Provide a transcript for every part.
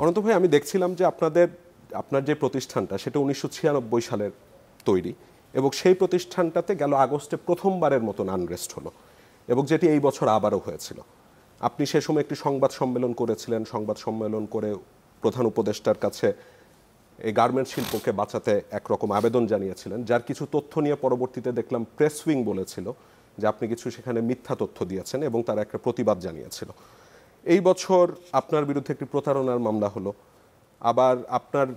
অনন্ত ভাই, আমি দেখছিলাম যে আপনার যে প্রতিষ্ঠানটা সেটা 1996 সালের তৈরি, এবং সেই প্রতিষ্ঠানটাতে গেল আগস্টে প্রথমবারের মতন আনরেস্ট হলো, এবং যেটি এই বছর আবারও হয়েছিল। আপনি সে সময় একটি সংবাদ সম্মেলন করেছিলেন, সংবাদ সম্মেলন করে প্রধান উপদেষ্টার কাছে এই গার্মেন্টস শিল্পকে বাঁচাতে একরকম আবেদন জানিয়েছিলেন, যার কিছু তথ্য নিয়ে পরবর্তীতে দেখলাম প্রেস উইং বলেছিল যে আপনি কিছু সেখানে মিথ্যা তথ্য দিয়েছেন, এবং তারা একটা প্রতিবাদ জানিয়েছিল। এই বছর আপনার বিরুদ্ধে একটি প্রতারণার মামলা হলো। আবার আপনার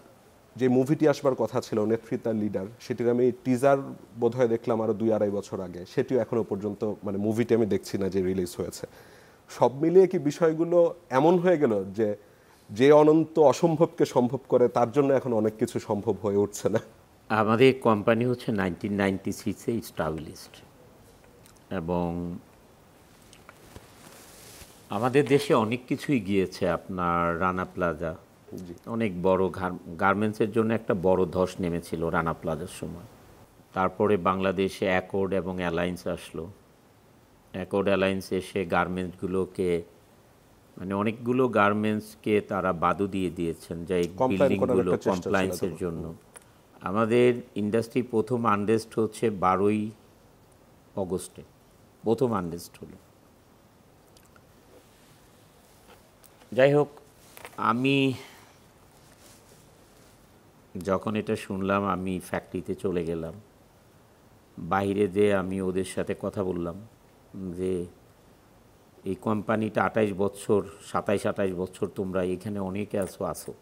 যে মুভিটি আসবার কথা ছিল নেতৃত্ব লিডার, সেটির আমি টিজার বোধহয় দেখলাম আরও 2-2.5 বছর আগে, সেটিও এখনো পর্যন্ত মানে মুভিটি আমি দেখছি না যে রিলিজ হয়েছে। সব মিলিয়ে কি বিষয়গুলো এমন হয়ে গেল যে যে অনন্ত অসম্ভবকে সম্ভব করে তার জন্য এখন অনেক কিছু সম্ভব হয়ে উঠছে না? আমাদের কোম্পানি হচ্ছে 1996-এ স্টাবলিশড, এবং আমাদের দেশে অনেক কিছুই গিয়েছে। আপনার রানা প্লাজা অনেক বড় গার্মেন্টসের জন্য একটা বড় ধস নেমেছিল রানা প্লাজার সময়। তারপরে বাংলাদেশে অ্যাকর্ড এবং অ্যালায়েন্স আসলো। অ্যাকর্ড অ্যালায়েন্স এসে গার্মেন্টসগুলোকে মানে অনেকগুলো গার্মেন্টসকে তারা বাদও দিয়ে দিয়েছেন যে এই বিল্ডিংগুলো কমপ্লায়েন্সের জন্য। আমাদের ইন্ডাস্ট্রি প্রথম আনরেস্ট হচ্ছে 12ই অগস্টে প্রথম আনরেস্ট হলো। যাই হোক, আমি যখন এটা শুনলাম আমি ফ্যাক্টরিতে চলে গেলাম। বাইরে যেয়ে আমি ওদের সাথে কথা বললাম যে এই কোম্পানিটা 27-28 বছর তোমরা এখানে অনেকে আসো,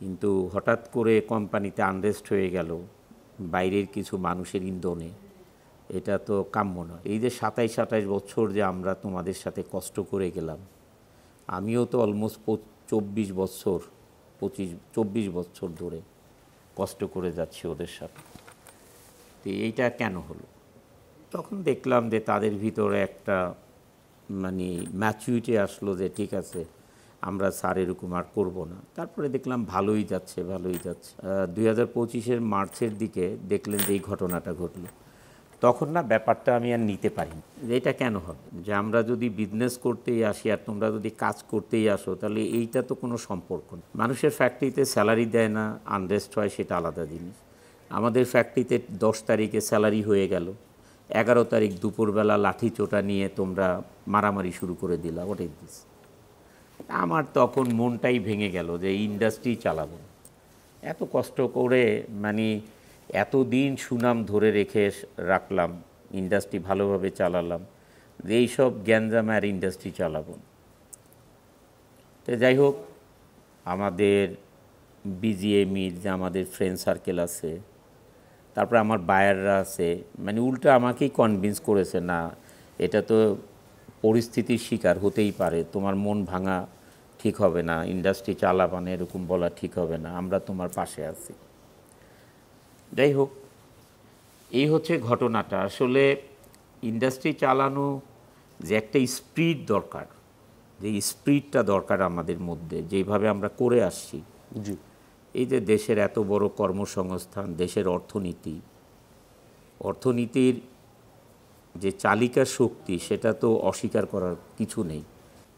কিন্তু হঠাৎ করে কোম্পানিতে আনরেস্ট হয়ে গেল বাইরের কিছু মানুষের ইন্ধনে। এটা তো কাম্য নয়। এই যে 27-28 বছর যে আমরা তোমাদের সাথে কষ্ট করে গেলাম, আমিও তো অলমোস্ট 24 বছর ধরে কষ্ট করে যাচ্ছি ওদের সাথে। তো এইটা কেন হলো? তখন দেখলাম যে তাদের ভিতরে একটা মানে ম্যাচুরিটি আসলো যে ঠিক আছে, আমরা স্যার এরকম আর করবো না। তারপরে দেখলাম ভালোই যাচ্ছে। 2025-এর মার্চের দিকে দেখলেন যে এই ঘটনাটা ঘটলো। তখন না ব্যাপারটা আমি আর নিতে পারিনি যে এটা কেন হবে, যে আমরা যদি বিজনেস করতেই আসি আর তোমরা যদি কাজ করতেই আসো, তাহলে এইটা তো কোনো সম্পর্ক না। মানুষের ফ্যাক্টরিতে স্যালারি দেয় না, আনরেস্ট হয়, সেটা আলাদা জিনিস। আমাদের ফ্যাক্টরিতে 10 তারিখে স্যালারি হয়ে গেল, 11 তারিখ দুপুরবেলা লাঠি চোটা নিয়ে তোমরা মারামারি শুরু করে দিলা। What is this? আমার তখন মনটাই ভেঙে গেল যে এই ইন্ডাস্ট্রি চালাবো। এত কষ্ট করে মানে এতদিন সুনাম ধরে রাখলাম, ইন্ডাস্ট্রি ভালোভাবে চালালাম, যে এইসব গ্যাঞ্জাম আর ইন্ডাস্ট্রি চালাবো। তো যাই হোক, আমাদের বিজিএমই যে আমাদের ফ্রেন্ড সার্কেল আছে, তারপরে আমার বায়াররা আছে, মানে উল্টো আমাকেই কনভিন্স করেছে, না এটা তো পরিস্থিতির শিকার হতেই পারে, তোমার মন ভাঙা ঠিক হবে না, ইন্ডাস্ট্রি চালাবানে এরকম বলা ঠিক হবে না, আমরা তোমার পাশে আছি। যাই হোক, এই হচ্ছে ঘটনাটা। আসলে ইন্ডাস্ট্রি চালানো যে একটা স্পিরিট দরকার, যে স্পিরিটটা দরকার আমাদের মধ্যে, যেভাবে আমরা করে আসছি। জি, এই যে দেশের এত বড় কর্মসংস্থান, দেশের অর্থনীতির যে চালিকা শক্তি, সেটা তো অস্বীকার করার কিছু নেই।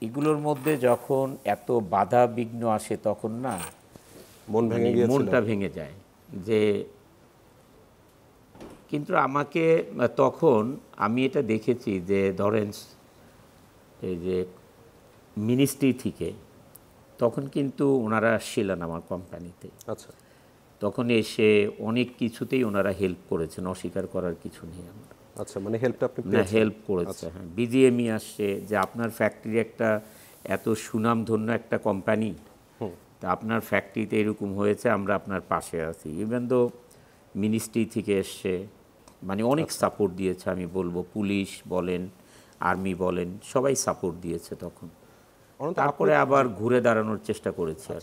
এগুলোর মধ্যে যখন এত বাধা বিঘ্ন আসে তখন না মনটা ভেঙে যায়। যে কিন্তু আমাকে তখন আমি এটা দেখেছি যে ধরেন এই যে মিনিস্ট্রি থেকে তখন কিন্তু ওনারা আসছিলেন আমার কোম্পানিতে। আচ্ছা, তখন এসে অনেক কিছুতেই ওনারা হেল্প করেছেন, অস্বীকার করার কিছু নেই। আমরা আচ্ছা, মানে হেল্পটা আপনি না হেল্প করেছে। হ্যাঁ, বিজিএমই আসছে যে আপনার ফ্যাক্টরি একটা এত সুনামধন্য একটা কোম্পানি, তা আপনার ফ্যাক্টরিতে এরকম হয়েছে, আমরা আপনার পাশে আছি। ইভেন দো মিনিস্ট্রি থেকে এসছে, মানে অনেক সাপোর্ট দিয়েছে। আমি বলবো পুলিশ বলেন, আর্মি বলেন, সবাই সাপোর্ট দিয়েছে তখন। তারপরে আবার ঘুরে দাঁড়ানোর চেষ্টা করেছে আর